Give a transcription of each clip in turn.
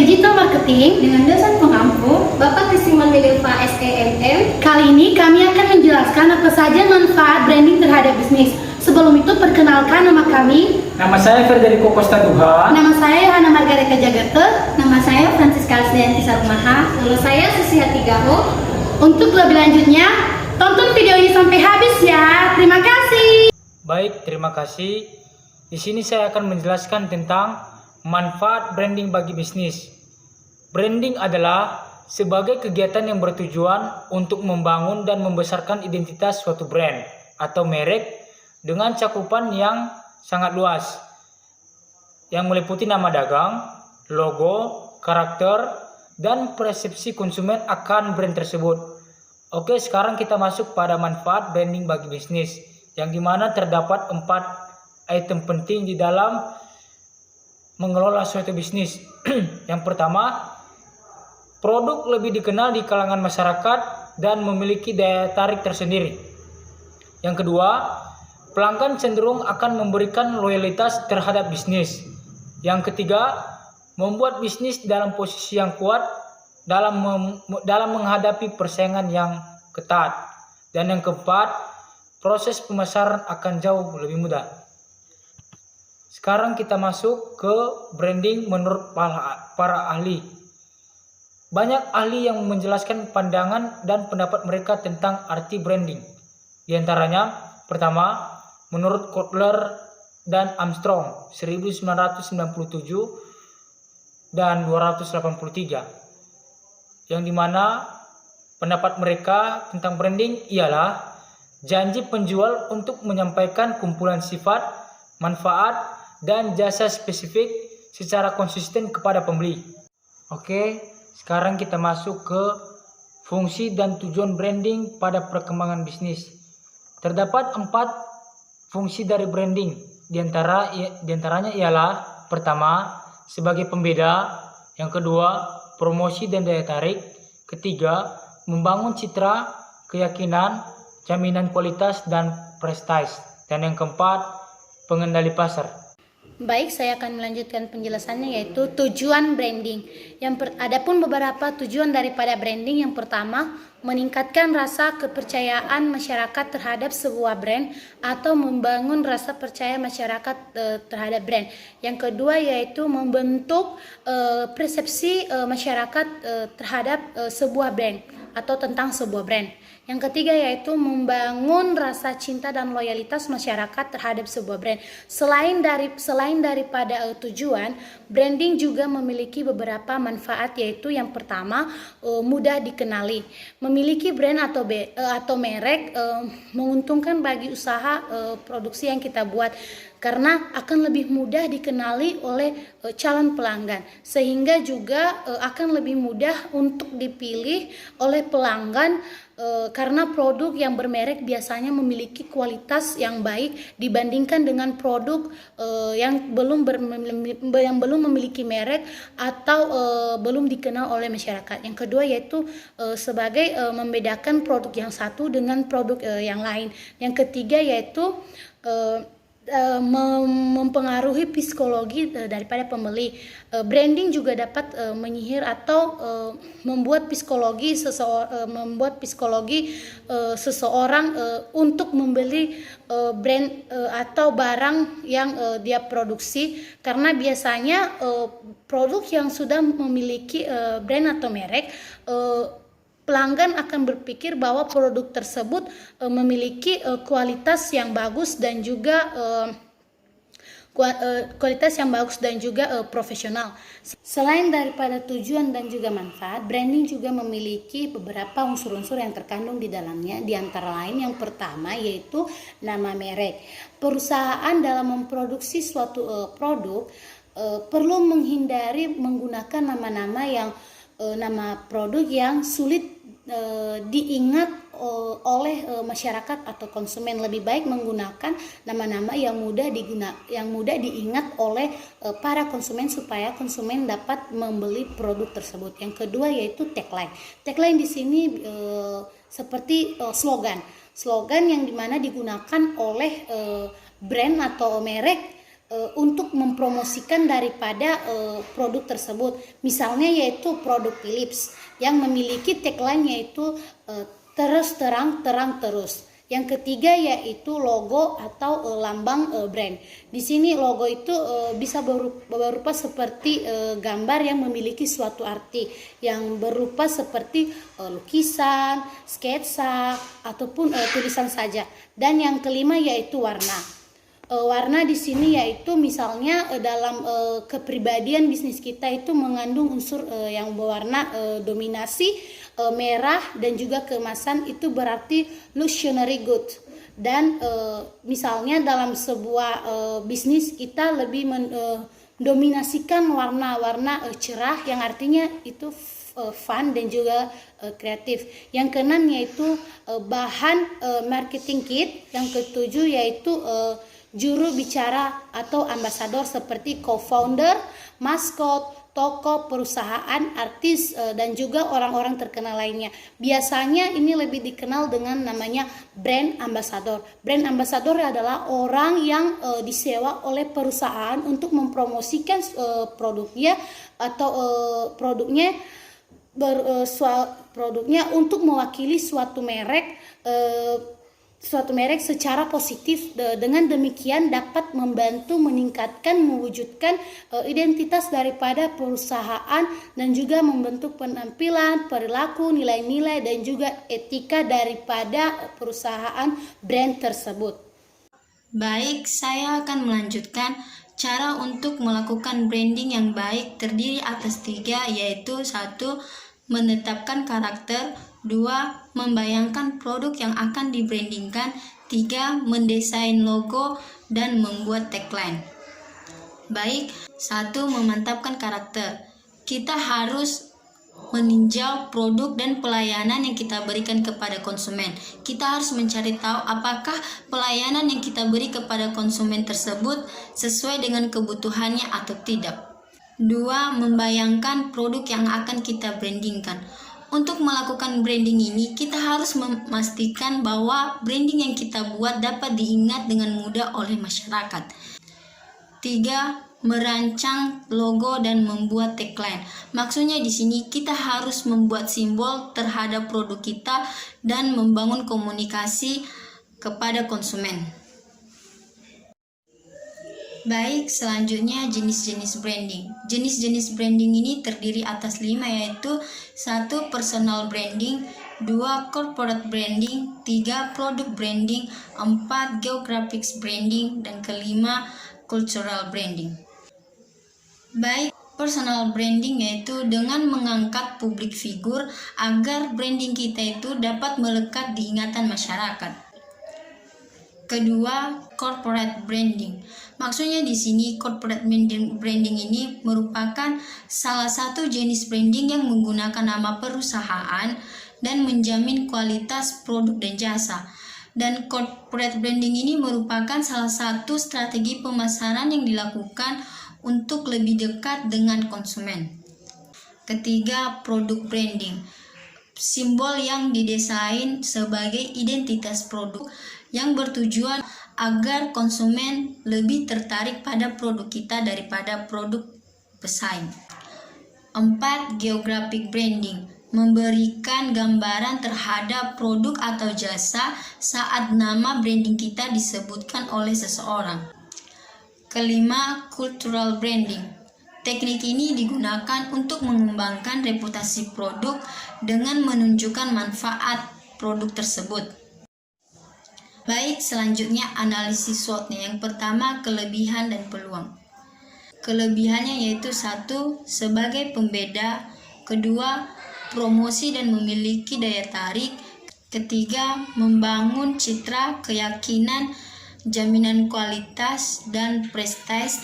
Digital Marketing dengan dosen pengampu Bapak Krisiman Medelva SEMM. Kali ini kami akan menjelaskan apa saja manfaat branding terhadap bisnis. Sebelum itu perkenalkan nama kami. Nama saya Federico Costa Duha. Nama saya Hana Margareta Jagata. Nama saya Francisca Aslianti Sarumaha. Nama saya Susi Hatigaho. Untuk lebih lanjutnya, tonton video ini sampai habis ya. Terima kasih. Baik, terima kasih. Di sini saya akan menjelaskan tentang manfaat branding bagi bisnis. Branding adalah sebagai kegiatan yang bertujuan untuk membangun dan membesarkan identitas suatu brand atau merek dengan cakupan yang sangat luas, yang meliputi nama dagang, logo, karakter, dan persepsi konsumen akan brand tersebut. Oke, sekarang kita masuk pada manfaat branding bagi bisnis, yang dimana terdapat 4 item penting di dalam mengelola suatu bisnis. Yang pertama, produk lebih dikenal di kalangan masyarakat dan memiliki daya tarik tersendiri. Yang kedua, pelanggan cenderung akan memberikan loyalitas terhadap bisnis. Yang ketiga, membuat bisnis dalam posisi yang kuat dalam menghadapi persaingan yang ketat. Dan yang keempat, proses pemasaran akan jauh lebih mudah. Sekarang kita masuk ke branding menurut para ahli. Banyak ahli yang menjelaskan pandangan dan pendapat mereka tentang arti branding. Di antaranya, pertama, menurut Kotler dan Armstrong 1997 dan 283, yang dimana pendapat mereka tentang branding ialah janji penjual untuk menyampaikan kumpulan sifat, manfaat, dan jasa spesifik secara konsisten kepada pembeli. Oke, sekarang kita masuk ke fungsi dan tujuan branding pada perkembangan bisnis. Terdapat 4 fungsi dari branding. Di antaranya ialah pertama, sebagai pembeda. Yang kedua, promosi dan daya tarik. Ketiga, membangun citra, keyakinan, jaminan kualitas dan prestasi. Dan yang keempat, pengendali pasar. Baik, saya akan melanjutkan penjelasannya, yaitu tujuan branding. Adapun beberapa tujuan daripada branding. Yang pertama, meningkatkan rasa kepercayaan masyarakat terhadap sebuah brand atau membangun rasa percaya masyarakat terhadap brand. Yang kedua yaitu membentuk persepsi masyarakat terhadap sebuah brand atau tentang sebuah brand. Yang ketiga yaitu membangun rasa cinta dan loyalitas masyarakat terhadap sebuah brand. Selain daripada tujuan, branding juga memiliki beberapa manfaat, yaitu yang pertama, mudah dikenali. Memiliki brand atau merek menguntungkan bagi usaha produksi yang kita buat, karena akan lebih mudah dikenali oleh calon pelanggan, sehingga juga akan lebih mudah untuk dipilih oleh pelanggan, karena produk yang bermerek biasanya memiliki kualitas yang baik dibandingkan dengan produk yang belum memiliki merek atau belum dikenal oleh masyarakat. Yang kedua yaitu sebagai membedakan produk yang satu dengan produk yang lain. Yang ketiga yaitu mempengaruhi psikologi daripada pembeli. Branding juga dapat menyihir atau membuat psikologi seseorang untuk membeli brand atau barang yang dia produksi, karena biasanya produk yang sudah memiliki brand atau merek, pelanggan akan berpikir bahwa produk tersebut memiliki kualitas yang bagus dan juga profesional. Selain daripada tujuan dan juga manfaat, branding juga memiliki beberapa unsur-unsur yang terkandung di dalamnya. Di antara lain yang pertama yaitu nama merek. Perusahaan dalam memproduksi suatu produk perlu menghindari menggunakan nama produk yang sulit diingat oleh masyarakat atau konsumen. Lebih baik menggunakan nama-nama yang mudah diingat oleh para konsumen supaya konsumen dapat membeli produk tersebut. Yang kedua yaitu tagline. Tagline di sini seperti slogan yang dimana digunakan oleh brand atau merek untuk mempromosikan daripada produk tersebut. Misalnya yaitu produk Philips yang memiliki tagline yaitu terus terang, terang terus. Yang ketiga yaitu logo atau lambang brand. Di sini logo itu bisa berupa seperti gambar yang memiliki suatu arti, yang berupa seperti lukisan, sketsa ataupun tulisan saja. Dan yang kelima yaitu warna. Warna di sini yaitu misalnya dalam kepribadian bisnis kita itu mengandung unsur yang berwarna dominasi, merah dan juga keemasan, itu berarti luxury good. Dan misalnya dalam sebuah bisnis kita lebih mendominasikan warna-warna cerah yang artinya itu fun dan juga kreatif. Yang keenam yaitu bahan marketing kit. Yang ketujuh yaitu juru bicara atau ambasador seperti co-founder, maskot, tokoh perusahaan, artis, dan juga orang-orang terkenal lainnya. Biasanya ini lebih dikenal dengan namanya brand ambassador. Brand ambassador adalah orang yang disewa oleh perusahaan untuk mempromosikan produknya atau produknya untuk mewakili suatu merek secara positif. Dengan demikian dapat membantu meningkatkan, mewujudkan identitas daripada perusahaan dan juga membentuk penampilan, perilaku, nilai-nilai dan juga etika daripada perusahaan brand tersebut. Baik, saya akan melanjutkan cara untuk melakukan branding yang baik terdiri atas 3, yaitu 1. Menetapkan karakter, 2. Membayangkan produk yang akan dibrandingkan, 3. Mendesain logo dan membuat tagline. Baik, 1. Memantapkan karakter. Kita harus meninjau produk dan pelayanan yang kita berikan kepada konsumen. Kita harus mencari tahu apakah pelayanan yang kita beri kepada konsumen tersebut sesuai dengan kebutuhannya atau tidak. 2. Membayangkan produk yang akan kita brandingkan. Untuk melakukan branding ini, kita harus memastikan bahwa branding yang kita buat dapat diingat dengan mudah oleh masyarakat. 3. Merancang logo dan membuat tagline. Maksudnya di sini kita harus membuat simbol terhadap produk kita dan membangun komunikasi kepada konsumen. Baik, selanjutnya jenis-jenis branding. Jenis-jenis branding ini terdiri atas 5, yaitu 1. Personal branding, 2. Corporate branding, 3. Product branding, 4. Geographic branding, dan kelima cultural branding. Baik, personal branding yaitu dengan mengangkat publik figur agar branding kita itu dapat melekat di ingatan masyarakat. Kedua, corporate branding. Maksudnya di sini corporate branding ini merupakan salah satu jenis branding yang menggunakan nama perusahaan dan menjamin kualitas produk dan jasa. Dan corporate branding ini merupakan salah satu strategi pemasaran yang dilakukan untuk lebih dekat dengan konsumen. Ketiga, produk branding. Simbol yang didesain sebagai identitas produk yang bertujuan agar konsumen lebih tertarik pada produk kita daripada produk pesaing. 4. Geographic branding. Memberikan gambaran terhadap produk atau jasa saat nama branding kita disebutkan oleh seseorang. Kelima, cultural branding. Teknik ini digunakan untuk mengembangkan reputasi produk dengan menunjukkan manfaat produk tersebut. Baik, selanjutnya analisis SWOT-nya. Yang pertama, kelebihan dan peluang. Kelebihannya yaitu 1. Sebagai pembeda, 2. Promosi dan memiliki daya tarik, 3. Membangun citra, keyakinan, jaminan kualitas dan prestasi,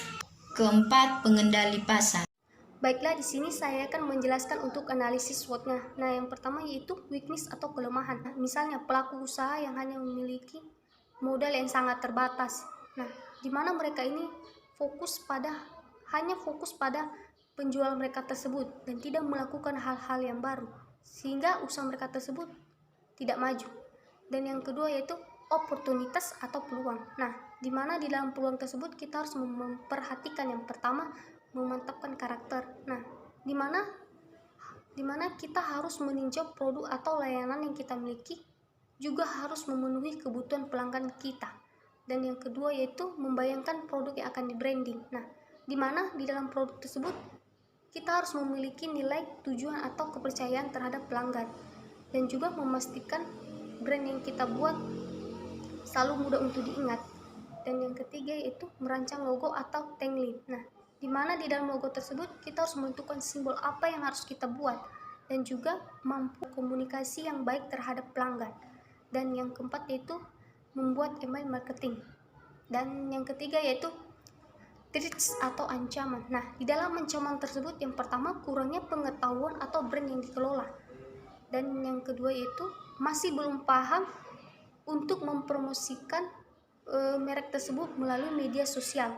4. Pengendali pasar. Baiklah, di sini saya akan menjelaskan untuk analisis SWOT-nya. Nah, yang pertama yaitu weakness atau kelemahan. Misalnya pelaku usaha yang hanya memiliki modal yang sangat terbatas. Nah, di mana mereka ini hanya fokus pada penjual mereka tersebut dan tidak melakukan hal-hal yang baru, sehingga usaha mereka tersebut tidak maju. Dan yang kedua yaitu oportunitas atau peluang. Nah, di mana di dalam peluang tersebut kita harus memperhatikan yang pertama memantapkan karakter. Nah, di mana kita harus meninjau produk atau layanan yang kita miliki juga harus memenuhi kebutuhan pelanggan kita. Dan yang kedua yaitu membayangkan produk yang akan di-branding. Nah, di mana di dalam produk tersebut kita harus memiliki nilai, tujuan atau kepercayaan terhadap pelanggan dan juga memastikan brand yang kita buat selalu mudah untuk diingat. Dan yang ketiga yaitu merancang logo atau tagline. Nah, di mana di dalam logo tersebut kita harus menentukan simbol apa yang harus kita buat dan juga mampu komunikasi yang baik terhadap pelanggan. Dan yang keempat yaitu membuat email marketing. Dan yang ketiga yaitu threats atau ancaman. Nah, di dalam ancaman tersebut yang pertama kurangnya pengetahuan atau brand yang dikelola. Dan yang kedua yaitu masih belum paham untuk mempromosikan merek tersebut melalui media sosial.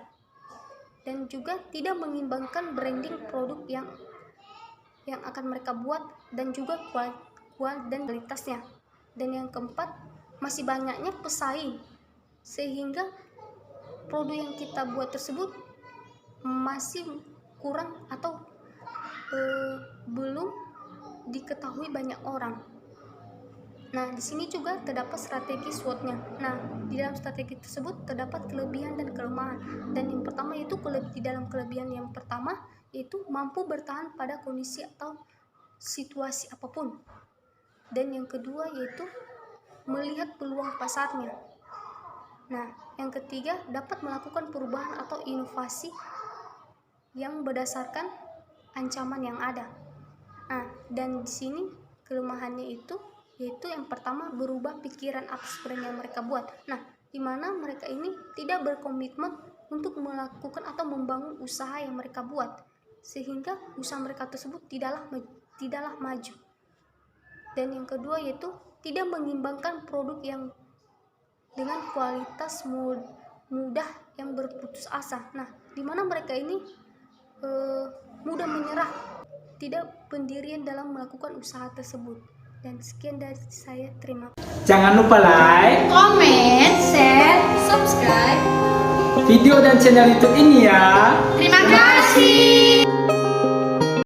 Dan juga tidak mengimbangkan branding produk yang akan mereka buat dan juga kualitasnya. Dan yang keempat, masih banyaknya pesaing sehingga produk yang kita buat tersebut masih kurang atau belum diketahui banyak orang. Nah, di sini juga terdapat strategi SWOT-nya. Nah, di dalam strategi tersebut terdapat kelebihan dan kelemahan. Dan yang pertama yaitu di dalam kelebihan yang pertama yaitu mampu bertahan pada kondisi atau situasi apapun. Dan yang kedua yaitu melihat peluang pasarnya. Nah, yang ketiga dapat melakukan perubahan atau inovasi yang berdasarkan ancaman yang ada. Nah, dan di sini kelemahannya itu yaitu yang pertama berubah pikiran atas brand yang mereka buat. Nah, di mana mereka ini tidak berkomitmen untuk melakukan atau membangun usaha yang mereka buat, sehingga usaha mereka tersebut tidaklah maju. Dan yang kedua yaitu tidak mengimbangkan produk yang dengan kualitas mudah yang berputus asa. Nah, di mana mereka ini mudah menyerah, tidak pendirian dalam melakukan usaha tersebut. Dan sekian dari saya, terima kasih. Jangan lupa like, Comment, share, subscribe. video dan channel YouTube ini ya. Terima kasih.